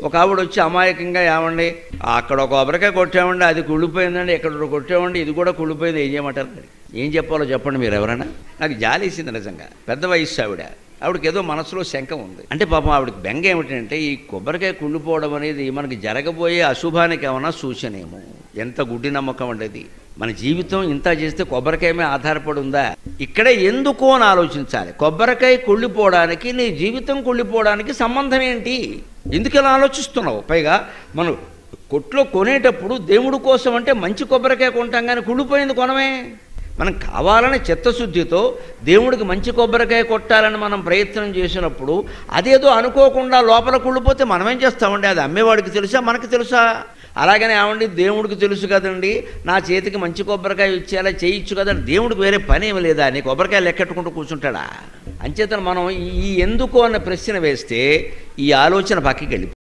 ఒక ఆవిడ వచ్చి అమాయకంగా ఏమండి అక్కడ ఒక కొబ్బరికాయ కొట్టామండి, అది కుళ్ళిపోయిందండి, ఇక్కడ కొట్టామండి, ఇది కూడా కుళ్ళిపోయింది, ఏం చేయమంటారు? ఏం చెప్పాలో చెప్పండి మీరు ఎవరైనా. నాకు జాలేసింది నిజంగా. పెద్ద వయస్సు ఆవిడకి ఏదో మనసులో శంక ఉంది. అంటే పాపం ఆవిడకి బెంగ ఏమిటంటే ఈ కొబ్బరికాయ కుళ్ళిపోవడం అనేది మనకి జరగబోయే అశుభానికి ఏమన్నా సూచనేమో. ఎంత గుడ్డి నమ్మకం ఉండేది. మన జీవితం ఇంత చేస్తే కొబ్బరికాయ మీద ఆధారపడి ఉందా? ఇక్కడే ఎందుకు అని ఆలోచించాలి. కొబ్బరికాయ కుళ్ళిపోవడానికి నీ జీవితం కుళ్ళిపోవడానికి సంబంధం ఏంటి? ఎందుకు ఇలా ఆలోచిస్తున్నావు? పైగా మనం కొట్లో కొనేటప్పుడు దేవుడి కోసం అంటే మంచి కొబ్బరికాయ కొంటాం, కానీ కుళ్ళిపోయింది కొనమే. మనం కావాలని చిత్తశుద్ధితో దేవుడికి మంచి కొబ్బరికాయ కొట్టాలని మనం ప్రయత్నం చేసినప్పుడు అదేదో అనుకోకుండా లోపల కుళ్ళిపోతే మనమేం చేస్తామండి? అది అమ్మేవాడికి తెలుసా, మనకి తెలుసా? అలాగనే ఏమండి దేవుడికి తెలుసు కదండి, నా చేతికి మంచి కొబ్బరికాయ ఇచ్చేలా చేయొచ్చు కదండి. దేవుడికి వేరే పని ఏమి లేదా? నీ కొబ్బరికాయ లెక్కెట్టుకుంటూ కూర్చుంటాడా? అంచేతను మనం ఈ ఎందుకు అన్న ప్రశ్న వేస్తే ఈ ఆలోచన పక్కకి వెళ్ళిపోతుంది.